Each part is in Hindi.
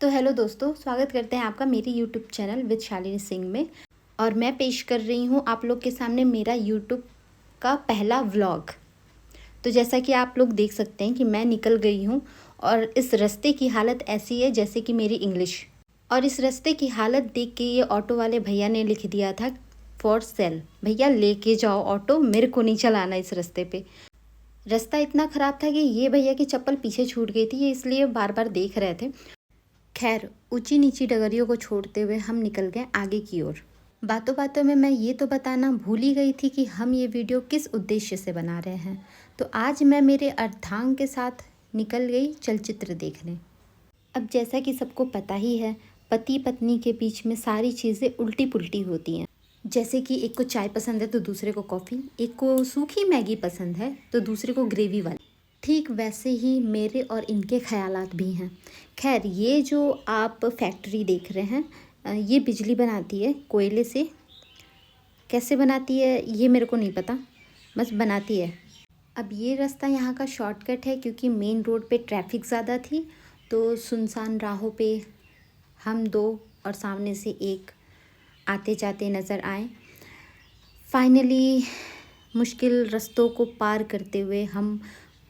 तो हेलो दोस्तों, स्वागत करते हैं आपका मेरी YouTube channel with Shalini Singh में। और मैं पेश कर रही हूँ आप लोग के सामने मेरा यूट्यूब का पहला व्लॉग। तो जैसा कि आप लोग देख सकते हैं कि मैं निकल गई हूँ और इस रास्ते की हालत ऐसी है जैसे कि मेरी इंग्लिश। और इस रास्ते की हालत देख के ये ऑटो वाले भैया ने लिख दिया था फॉर सेल। भैया लेके जाओ ऑटो, मेरे को नहीं चलाना इस रास्ते पे। रास्ता इतना ख़राब था कि ये भैया की चप्पल पीछे छूट गई थी, ये इसलिए बार बार देख रहे थे। खैर, ऊंची नीची डगरियों को छोड़ते हुए हम निकल गए आगे की ओर। बातों बातों में मैं ये तो बताना भूल ही गई थी कि हम ये वीडियो किस उद्देश्य से बना रहे हैं। तो आज मैं मेरे अर्धांग के साथ निकल गई चलचित्र देखने। अब जैसा कि सबको पता ही है, पति पत्नी के बीच में सारी चीज़ें उल्टी पुल्टी होती हैं। जैसे कि एक को चाय पसंद है तो दूसरे को कॉफ़ी, एक को सूखी मैगी पसंद है तो दूसरे को ग्रेवी वाली। ठीक वैसे ही मेरे और इनके ख्यालात भी हैं। खैर, ये जो आप फैक्ट्री देख रहे हैं ये बिजली बनाती है कोयले से। कैसे बनाती है ये मेरे को नहीं पता, बस बनाती है। अब ये रास्ता यहाँ का शॉर्टकट है क्योंकि मेन रोड पे ट्रैफिक ज़्यादा थी, तो सुनसान राहों पे हम दो और सामने से एक आते जाते नज़र आए। फाइनली मुश्किल रास्तों को पार करते हुए हम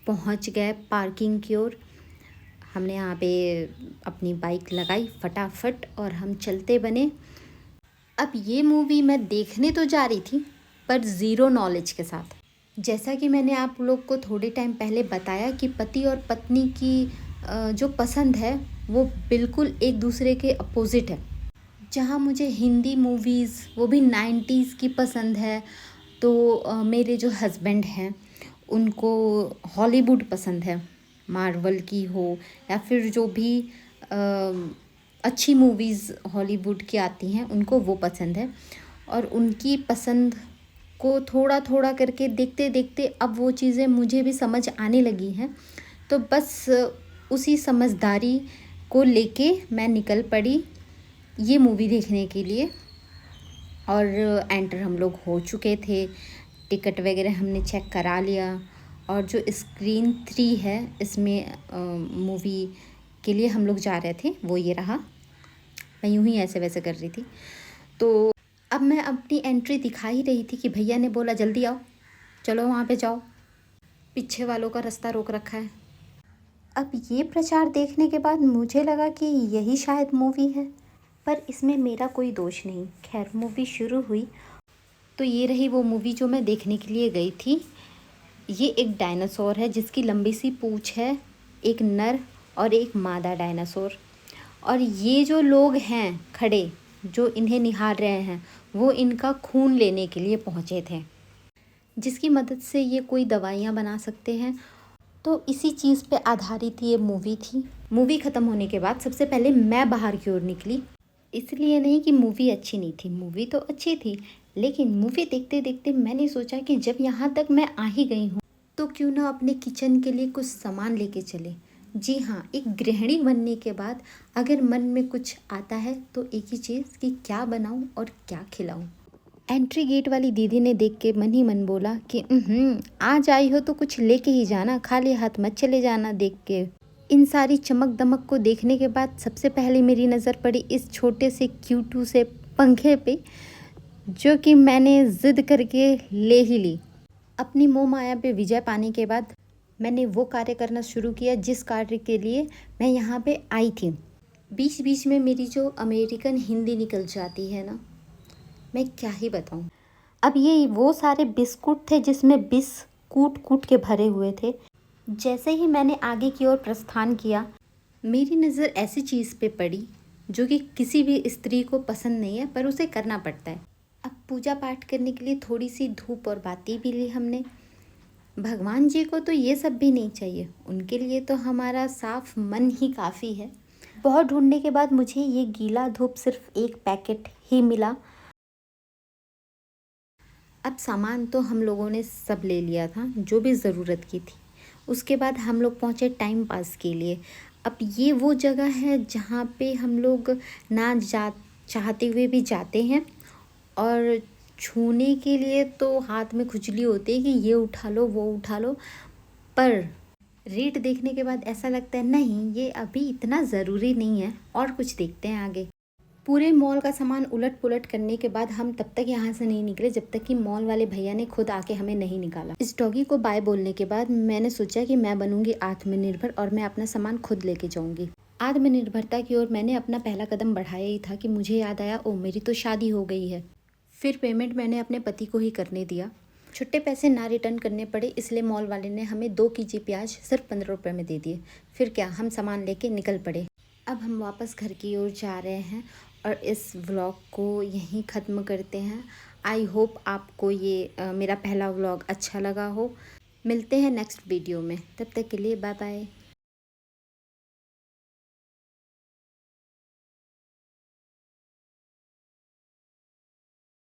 पहुंच गए पार्किंग की ओर। हमने यहाँ पे अपनी बाइक लगाई फटाफट और हम चलते बने। अब ये मूवी मैं देखने तो जा रही थी पर ज़ीरो नॉलेज के साथ। जैसा कि मैंने आप लोग को थोड़े टाइम पहले बताया कि पति और पत्नी की जो पसंद है वो बिल्कुल एक दूसरे के अपोजिट है। जहाँ मुझे हिंदी मूवीज़ वो भी 90s की पसंद है, तो मेरे जो हस्बैंड हैं उनको हॉलीवुड पसंद है, मार्वल की हो या फिर जो भी अच्छी मूवीज़ हॉलीवुड की आती हैं उनको वो पसंद है। और उनकी पसंद को थोड़ा थोड़ा करके देखते देखते अब वो चीज़ें मुझे भी समझ आने लगी हैं। तो बस उसी समझदारी को लेके मैं निकल पड़ी ये मूवी देखने के लिए। और एंटर हम लोग हो चुके थे, टिकट वगैरह हमने चेक करा लिया। और जो स्क्रीन 3 है इसमें मूवी के लिए हम लोग जा रहे थे वो ये रहा। मैं यूं ही ऐसे वैसे कर रही थी। तो अब मैं अपनी एंट्री दिखा ही रही थी कि भैया ने बोला जल्दी आओ, चलो वहाँ पे जाओ, पीछे वालों का रास्ता रोक रखा है। अब ये प्रचार देखने के बाद मुझे लगा कि यही शायद मूवी है, पर इसमें मेरा कोई दोष नहीं। खैर, मूवी शुरू हुई तो ये रही वो मूवी जो मैं देखने के लिए गई थी। ये एक डायनासोर है जिसकी लंबी सी पूँछ है, एक नर और एक मादा डायनासोर। और ये जो लोग हैं खड़े जो इन्हें निहार रहे हैं वो इनका खून लेने के लिए पहुँचे थे, जिसकी मदद से ये कोई दवाइयाँ बना सकते हैं। तो इसी चीज़ पे आधारित ये मूवी थी। मूवी ख़त्म होने के बाद सबसे पहले मैं बाहर की ओर निकली। इसलिए नहीं कि मूवी अच्छी नहीं थी, मूवी तो अच्छी थी, लेकिन मूवी देखते देखते मैंने सोचा कि जब यहाँ तक मैं आ ही गई हूँ तो क्यों ना अपने किचन के लिए कुछ सामान लेके चले। जी हाँ, एक गृहिणी बनने के बाद अगर मन में कुछ आता है तो एक ही चीज़ कि क्या बनाऊँ और क्या खिलाऊँ। एंट्री गेट वाली दीदी ने देख के मन ही मन बोला कि आज आई हो तो कुछ लेके ही जाना, खाली हाथ मत चले जाना। देख के इन सारी चमक दमक को देखने के बाद सबसे पहले मेरी नज़र पड़ी इस छोटे से क्यूटू से पंखे पे, जो कि मैंने ज़िद करके ले ही ली। अपनी मोह माया पे विजय पाने के बाद मैंने वो कार्य करना शुरू किया जिस कार्य के लिए मैं यहाँ पे आई थी। बीच बीच में मेरी जो अमेरिकन हिंदी निकल जाती है ना, मैं क्या ही बताऊँ। अब ये वो सारे बिस्कुट थे जिसमें बिस कूट कूट के भरे हुए थे। जैसे ही मैंने आगे की ओर प्रस्थान किया, मेरी नज़र ऐसी चीज़ पे पड़ी जो कि किसी भी स्त्री को पसंद नहीं है पर उसे करना पड़ता है। अब पूजा पाठ करने के लिए थोड़ी सी धूप और बाती भी ली हमने। भगवान जी को तो ये सब भी नहीं चाहिए, उनके लिए तो हमारा साफ मन ही काफ़ी है। बहुत ढूंढने के बाद मुझे ये गीला धूप सिर्फ एक पैकेट ही मिला। अब सामान तो हम लोगों ने सब ले लिया था जो भी ज़रूरत की थी। उसके बाद हम लोग पहुँचे टाइम पास के लिए। अब ये वो जगह है जहाँ पे हम लोग ना जा चाहते हुए भी जाते हैं, और छूने के लिए तो हाथ में खुजली होती है कि ये उठा लो वो उठा लो, पर रेट देखने के बाद ऐसा लगता है नहीं ये अभी इतना ज़रूरी नहीं है, और कुछ देखते हैं आगे। पूरे मॉल का सामान उलट पुलट करने के बाद हम तब तक यहाँ से नहीं निकले जब तक कि मॉल वाले भैया ने खुद आके हमें नहीं निकाला। इस डॉगी को बाय बोलने के बाद मैंने सोचा कि मैं बनूंगी आत्मनिर्भर और मैं अपना सामान खुद लेके जाऊंगी। आत्मनिर्भरता की ओर मैंने अपना पहला कदम बढ़ाया ही था कि मुझे याद आया, ओ मेरी तो शादी हो गई है। फिर पेमेंट मैंने अपने पति को ही करने दिया। छुट्टे पैसे ना रिटर्न करने पड़े, इसलिए मॉल वाले ने हमें 2 केजी प्याज सिर्फ 15 रुपये में दे दिए। फिर क्या, हम सामान लेके निकल पड़े। अब हम वापस घर की ओर जा रहे हैं और इस व्लॉग को यहीं ख़त्म करते हैं। आई होप आपको ये मेरा पहला व्लॉग अच्छा लगा हो। मिलते हैं नेक्स्ट वीडियो में, तब तक के लिए बाय बाय।